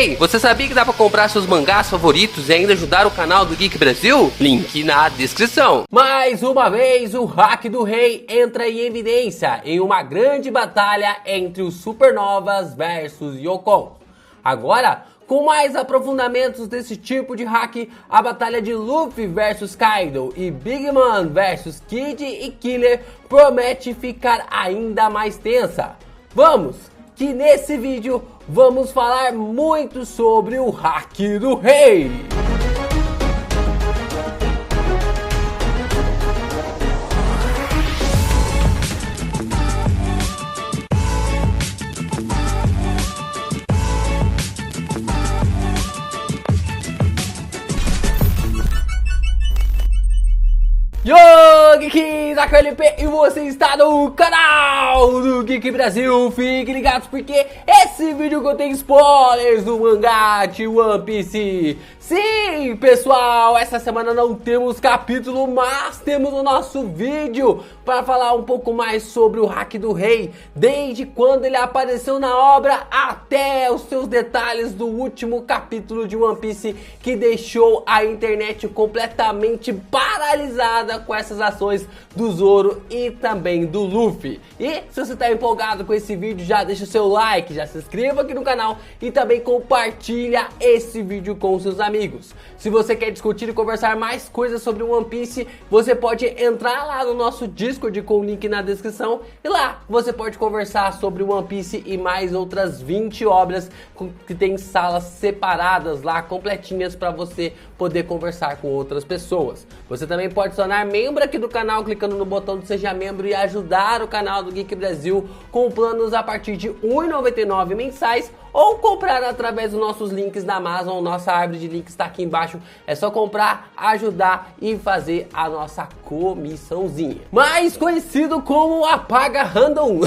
Ei, você sabia que dá pra comprar seus mangás favoritos e ainda ajudar o canal do Geek Brasil? Link na descrição. Mais uma vez, o Hack do Rei entra em evidência em uma grande batalha entre os Supernovas versus Yokons. Agora, com mais aprofundamentos desse tipo de hack, a batalha de Luffy versus Kaido e Big Mom versus Kid e Killer promete ficar ainda mais tensa. Vamos, que nesse vídeo vamos falar muito sobre o Hack do Rei. Yo, Geeks, aqui é o LP e você está no canal do Geek Brasil. Fiquem ligados porque esse vídeo contém spoilers do mangá de One Piece. Sim, pessoal, essa semana não temos capítulo, mas temos o nosso vídeo para falar um pouco mais sobre o Hack do Rei, desde quando ele apareceu na obra até os seus detalhes do último capítulo de One Piece, que deixou a internet completamente paralisada com essas ações do Zoro e também do Luffy. E se você está empolgado com esse vídeo, já deixa o seu like, já se inscreva aqui no canal e também compartilha esse vídeo com seus amigos. Se você quer discutir e conversar mais coisas sobre One Piece, você pode entrar lá no nosso Discord com o link na descrição e lá você pode conversar sobre One Piece e mais outras 20 obras que tem salas separadas lá, completinhas, para você poder conversar com outras pessoas. Você também pode se tornar membro aqui do canal clicando no botão de Seja Membro e ajudar o canal do Geek Brasil com planos a partir de R$ 1,99 mensais, ou comprar através dos nossos links da Amazon. Nossa árvore de links está aqui embaixo, é só comprar, ajudar e fazer a nossa comissãozinha. Mais conhecido como Apaga Random.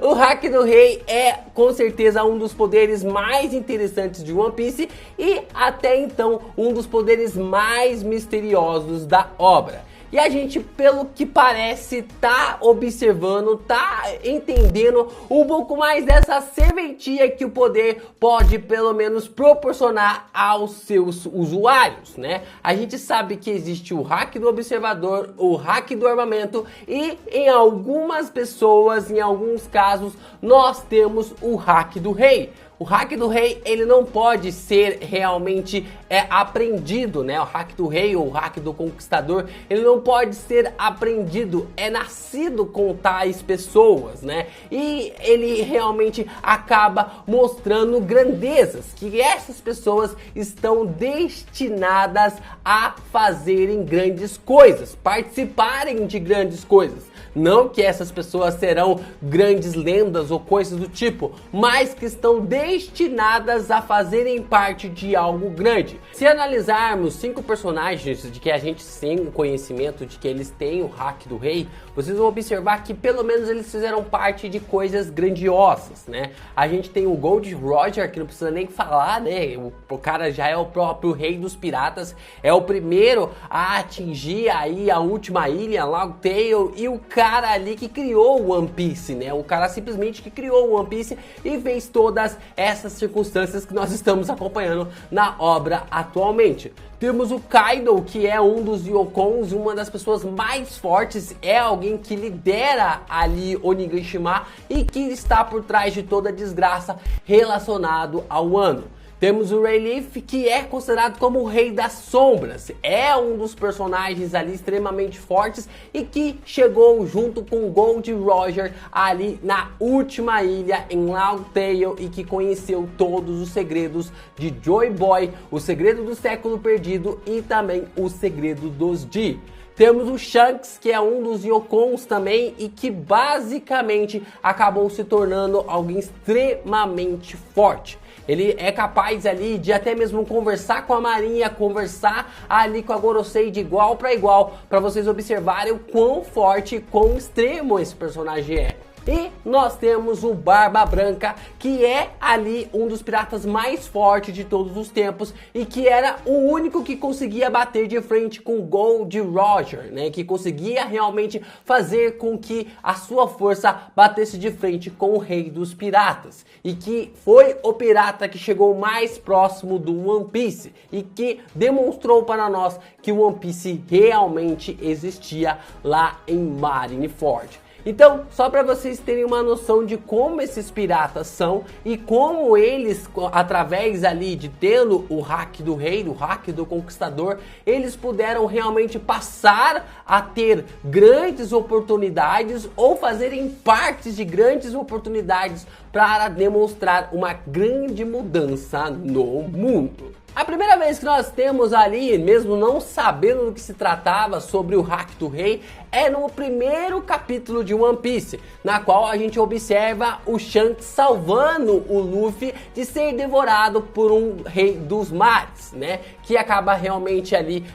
O Hack do Rei é com certeza um dos poderes mais interessantes de One Piece e até então um dos poderes mais misteriosos da obra. E a gente, pelo que parece, tá observando, tá entendendo um pouco mais dessa serventia que o poder pode pelo menos proporcionar aos seus usuários, né? A gente sabe que existe o hack do observador, o hack do armamento e em algumas pessoas, em alguns casos, nós temos o hack do rei. O hack do rei, ele não pode ser realmente aprendido, né? O hack do rei ou o hack do conquistador, ele não pode ser aprendido, é nascido com tais pessoas, né? E ele realmente acaba mostrando grandezas, que essas pessoas estão destinadas a fazerem grandes coisas, participarem de grandes coisas. Não que essas pessoas serão grandes lendas ou coisas do tipo, mas que estão destinadas a fazerem parte de algo grande. Se analisarmos 5 personagens de que a gente tem conhecimento de que eles têm o Hack do Rei, vocês vão observar que pelo menos eles fizeram parte de coisas grandiosas, né? A gente tem o Gold Roger, que não precisa nem falar, né? O cara já é o próprio rei dos piratas, é o primeiro a atingir aí a última ilha, Long Tail, e o cara ali que criou o One Piece, né? O cara simplesmente que criou o One Piece e fez todas essas circunstâncias que nós estamos acompanhando na obra atualmente. Temos o Kaido, que é um dos Yokons, uma das pessoas mais fortes, é alguém que lidera ali Onigashima e que está por trás de toda a desgraça relacionado ao ano. Temos o Rayleigh, que é considerado como o Rei das Sombras, é um dos personagens ali extremamente fortes e que chegou junto com o Gold Roger ali na última ilha em Long Tail e que conheceu todos os segredos de Joy Boy, o segredo do século perdido e também o segredo dos G. Temos o Shanks, que é um dos Yokons também e que basicamente acabou se tornando alguém extremamente forte. Ele é capaz ali de até mesmo conversar com a marinha, conversar ali com a Gorosei de igual para vocês observarem o quão forte e quão extremo esse personagem é. E nós temos o Barba Branca, que é ali um dos piratas mais fortes de todos os tempos e que era o único que conseguia bater de frente com o Gold Roger, né? Que conseguia realmente fazer com que a sua força batesse de frente com o Rei dos Piratas. E que foi o pirata que chegou mais próximo do One Piece e que demonstrou para nós que o One Piece realmente existia lá em Marineford. Então, só para vocês terem uma noção de como esses piratas são e como eles, através ali de tendo o hack do rei, o hack do conquistador, eles puderam realmente passar a ter grandes oportunidades ou fazerem partes de grandes oportunidades para demonstrar uma grande mudança no mundo. A primeira vez que nós temos ali, mesmo não sabendo do que se tratava sobre o hack do rei, é no primeiro capítulo de One Piece, na qual a gente observa o Shanks salvando o Luffy de ser devorado por um rei dos mares, né? Que acaba realmente ali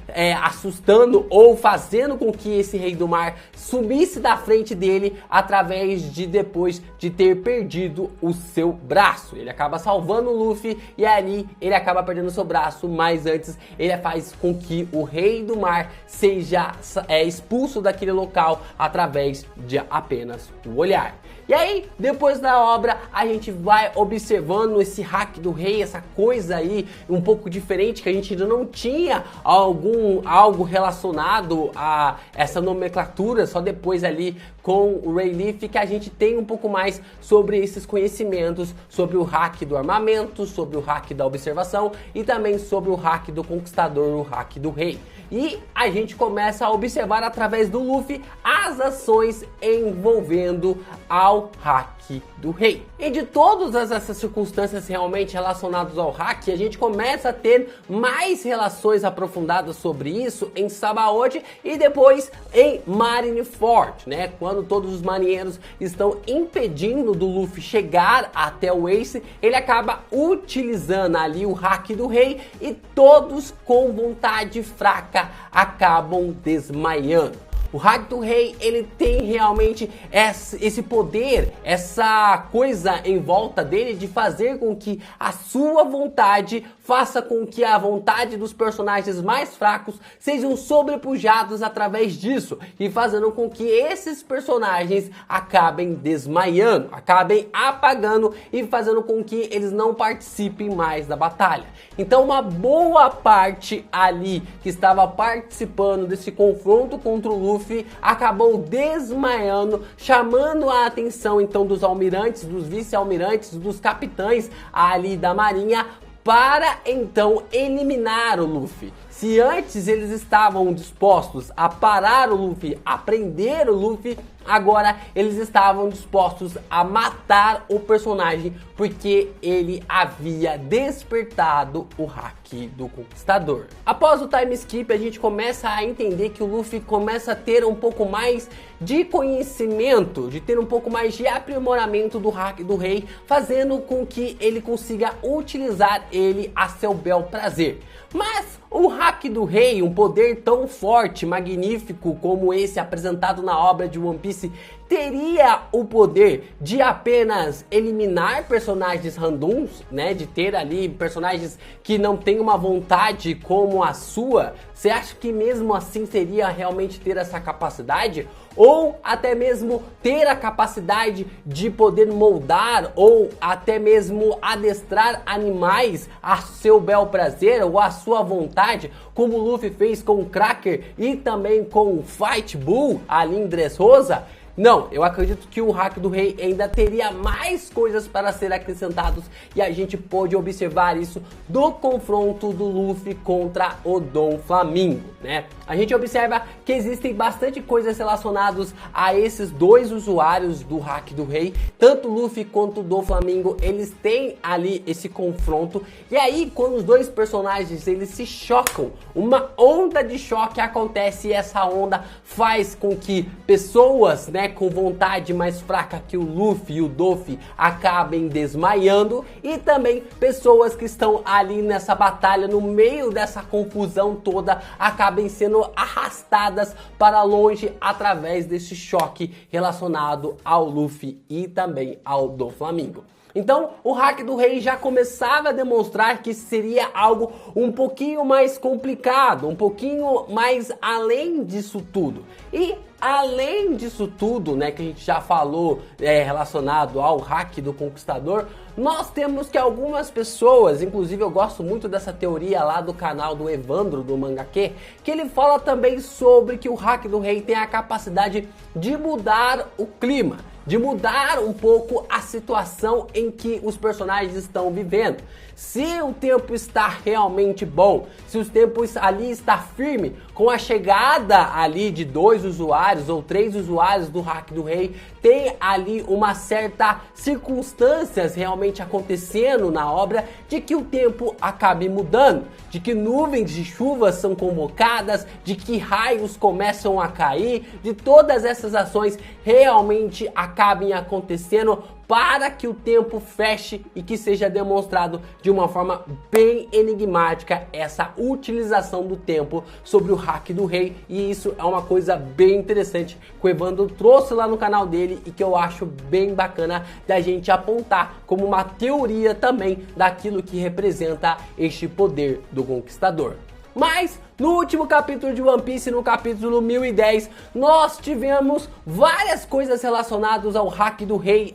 assustando ou fazendo com que esse rei do mar sumisse da frente dele através de depois de ter perdido o seu braço. Ele acaba salvando o Luffy e ali ele acaba perdendo o seu braço, mas antes ele faz com que o rei do mar seja expulso daquele local através de apenas o olhar. E aí, depois da obra, a gente vai observando esse hack do rei, essa coisa aí um pouco diferente que a gente ainda não tinha algo relacionado a essa nomenclatura, só depois ali com o Rayleigh que a gente tem um pouco mais sobre esses conhecimentos, sobre o hack do armamento, sobre o hack da observação e também sobre o hack do conquistador, o hack do rei. E a gente começa a observar através do Luffy as ações envolvendo ao hack do rei. E de todas essas circunstâncias realmente relacionadas ao hack, a gente começa a ter mais relações aprofundadas sobre isso em Sabaody e depois em Marineford, né? Quando todos os marinheiros estão impedindo do Luffy chegar até o Ace, ele acaba utilizando ali o hack do rei e todos com vontade fraca acabam desmaiando. O hack do rei, ele tem realmente esse poder, essa coisa em volta dele de fazer com que a sua vontade faça com que a vontade dos personagens mais fracos sejam sobrepujados através disso e fazendo com que esses personagens acabem desmaiando, acabem apagando e fazendo com que eles não participem mais da batalha. Então uma boa parte ali que estava participando desse confronto contra o Luffy acabou desmaiando, chamando a atenção então dos almirantes, dos vice-almirantes, dos capitães ali da marinha para então eliminar o Luffy. Se antes eles estavam dispostos a parar o Luffy, a prender o Luffy, agora eles estavam dispostos a matar o personagem porque ele havia despertado o hack do conquistador. Após o time skip, a gente começa a entender que o Luffy começa a ter um pouco mais de conhecimento, de ter um pouco mais de aprimoramento do hack do rei, fazendo com que ele consiga utilizar ele a seu bel prazer. Mas o hack do rei, um poder tão forte, magnífico como esse apresentado na obra de One Piece, teria o poder de apenas eliminar personagens randoms, né? De ter ali personagens que não têm uma vontade como a sua. Você acha que mesmo assim seria realmente ter essa capacidade? Ou até mesmo ter a capacidade de poder moldar ou até mesmo adestrar animais a seu bel prazer ou a sua vontade, como o Luffy fez com o Cracker e também com o Fight Bull ali em Dressrosa? Não, eu acredito que o hack do rei ainda teria mais coisas para ser acrescentados e a gente pôde observar isso do confronto do Luffy contra o Dom Flamingo, né? A gente observa que existem bastante coisas relacionadas a esses dois usuários do hack do rei, tanto o Luffy quanto o Dom Flamingo, eles têm ali esse confronto e aí quando os dois personagens eles se chocam, uma onda de choque acontece e essa onda faz com que pessoas, né, com vontade mais fraca que o Luffy e o Doffy acabem desmaiando, e também pessoas que estão ali nessa batalha, no meio dessa confusão toda, acabem sendo arrastadas para longe através desse choque relacionado ao Luffy e também ao Doflamingo. Então, o hack do rei já começava a demonstrar que seria algo um pouquinho mais complicado, um pouquinho mais além disso tudo. E além disso tudo, né, que a gente já falou relacionado ao hack do Conquistador, nós temos que algumas pessoas, inclusive eu gosto muito dessa teoria lá do canal do Evandro, do Mangaque, que ele fala também sobre que o hack do rei tem a capacidade de mudar o clima, de mudar um pouco a situação em que os personagens estão vivendo. Se o tempo está realmente bom, se os tempos ali está firme, com a chegada ali de 2 usuários ou 3 usuários do hack do rei, tem ali uma certa circunstâncias realmente acontecendo na obra de que o tempo acabe mudando, de que nuvens de chuva são convocadas, de que raios começam a cair, de todas essas ações realmente acabem acontecendo para que o tempo feche e que seja demonstrado de uma forma bem enigmática essa utilização do tempo sobre o hack do rei. E isso é uma coisa bem interessante que o Evandro trouxe lá no canal dele e que eu acho bem bacana da gente apontar como uma teoria também daquilo que representa este poder do Conquistador. Mas no último capítulo de One Piece, no capítulo 1010, nós tivemos várias coisas relacionadas ao hack do rei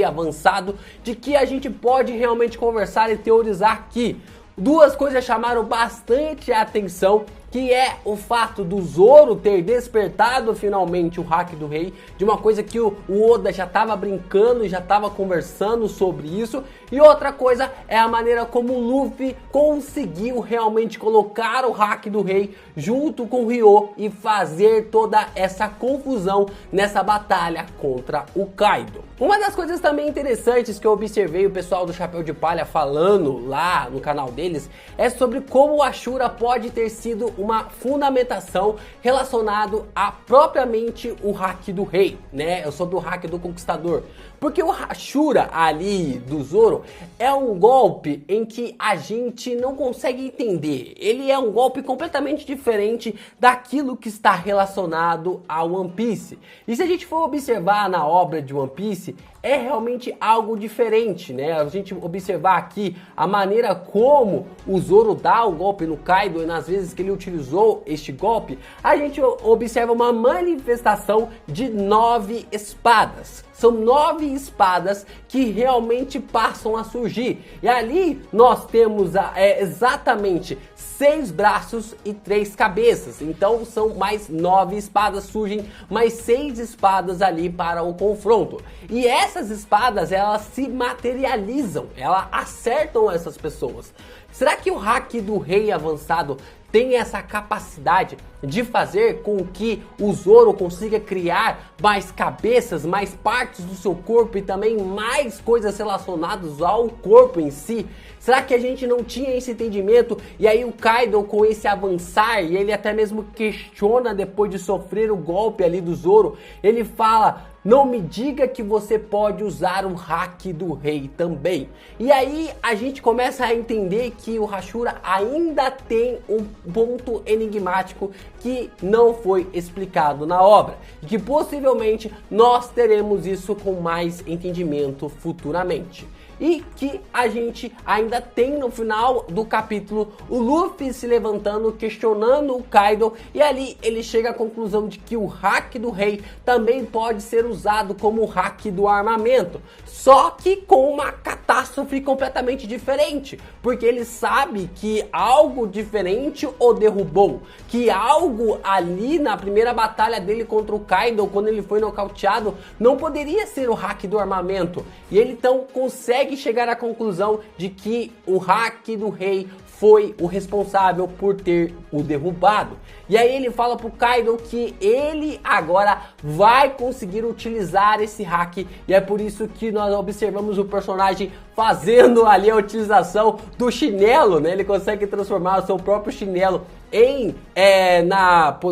avançado, de que a gente pode realmente conversar e teorizar aqui. Duas coisas chamaram bastante a atenção, que é o fato do Zoro ter despertado finalmente o hack do rei, de uma coisa que o Oda já estava brincando e já estava conversando sobre isso. E outra coisa é a maneira como o Luffy conseguiu realmente colocar o hack do rei junto com o Ryo e fazer toda essa confusão nessa batalha contra o Kaido. Uma das coisas também interessantes que eu observei o pessoal do Chapéu de Palha falando lá no canal deles é sobre como o Ashura pode ter sido uma fundamentação relacionado a propriamente o hack do rei, né? Eu sou do hack do Conquistador. Porque o Ashura ali do Zoro é um golpe em que a gente não consegue entender. Ele é um golpe completamente diferente daquilo que está relacionado ao One Piece. E se a gente for observar na obra de One Piece, é realmente algo diferente, né? A gente observar aqui a maneira como o Zoro dá o golpe no Kaido e nas vezes que ele utilizou este golpe, a gente observa uma manifestação de 9 espadas. São 9 espadas que realmente passam a surgir. E ali nós temos exatamente 6 braços e 3 cabeças. Então são mais 9 espadas, surgem mais 6 espadas ali para o confronto. E essas espadas, elas se materializam, elas acertam essas pessoas. Será que o hack do rei avançado tem essa capacidade de fazer com que o Zoro consiga criar mais cabeças, mais partes do seu corpo e também mais coisas relacionadas ao corpo em si? Será que a gente não tinha esse entendimento e aí o Kaido, com esse avançar, e ele até mesmo questiona depois de sofrer o golpe ali do Zoro, ele fala: não me diga que você pode usar o hack do rei também. E aí a gente começa a entender que o Ashura ainda tem um ponto enigmático que não foi explicado na obra. E que possivelmente nós teremos isso com mais entendimento futuramente. E que a gente ainda tem no final do capítulo o Luffy se levantando, questionando o Kaido, e ali ele chega à conclusão de que o hack do rei também pode ser usado como o hack do armamento, só que com uma catástrofe completamente diferente, porque ele sabe que algo diferente o derrubou, que algo ali na primeira batalha dele contra o Kaido, quando ele foi nocauteado, não poderia ser o hack do armamento, e ele então consegue chegar à conclusão de que o hack do rei foi o responsável por ter o derrubado. E aí ele fala pro Kaido que ele agora vai conseguir utilizar esse hack, e é por isso que nós observamos o personagem fazendo ali a utilização do chinelo, né? Ele consegue transformar o seu próprio chinelo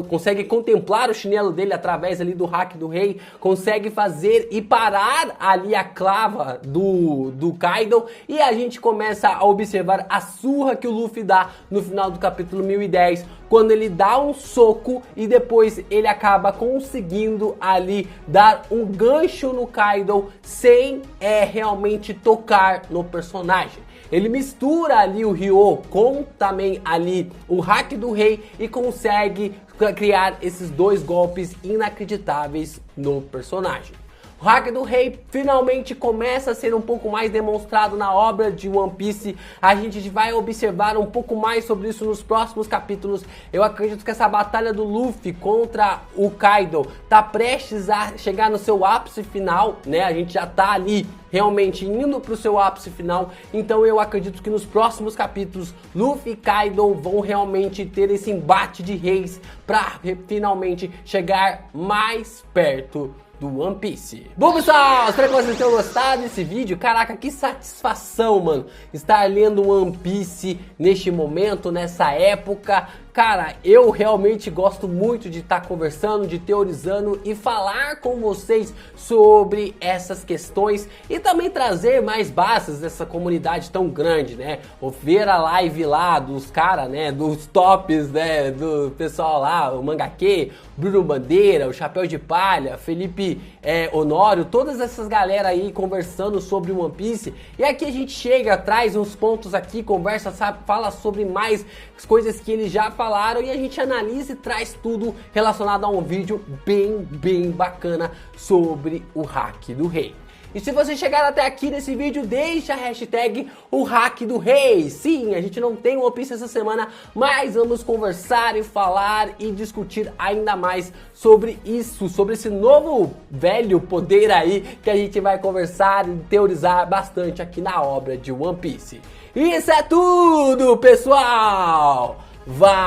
consegue contemplar o chinelo dele através ali do hack do rei, consegue fazer e parar ali a clava do Kaido, e a gente começa a observar a surra que o Luffy dá no final do capítulo 1010, quando ele dá um soco e depois ele acaba conseguindo ali dar um gancho no Kaido sem realmente tocar no personagem. Ele mistura ali o Ryo com também ali o hack do rei e consegue criar esses dois golpes inacreditáveis no personagem. O hack do rei finalmente começa a ser um pouco mais demonstrado na obra de One Piece. A gente vai observar um pouco mais sobre isso nos próximos capítulos. Eu acredito que essa batalha do Luffy contra o Kaido tá prestes a chegar no seu ápice final, né? A gente já tá ali realmente indo pro seu ápice final. Então eu acredito que nos próximos capítulos Luffy e Kaido vão realmente ter esse embate de reis pra finalmente chegar mais perto do One Piece. Bom, pessoal, espero que vocês tenham gostado desse vídeo. Caraca, que satisfação, mano, estar lendo One Piece neste momento, nessa época. Cara, eu realmente gosto muito de estar conversando, de teorizando e falar com vocês sobre essas questões e também trazer mais bases dessa comunidade tão grande, né? Ou ver a live lá dos caras, né? Dos tops, né? Do pessoal lá, o Mangaque, Bruno Bandeira, o Chapéu de Palha, Felipe Honório, todas essas galera aí conversando sobre One Piece. E aqui a gente chega, traz uns pontos aqui, conversa, sabe, fala sobre mais coisas que eles já falaram e a gente analisa e traz tudo relacionado a um vídeo bem bacana sobre o hack do rei. E se você chegar até aqui nesse vídeo, deixa a hashtag o hack do rei. Sim, a gente não tem One Piece essa semana, mas vamos conversar e falar e discutir ainda mais sobre isso, sobre esse novo velho poder aí que a gente vai conversar e teorizar bastante aqui na obra de One Piece. Isso é tudo, pessoal! Valeu!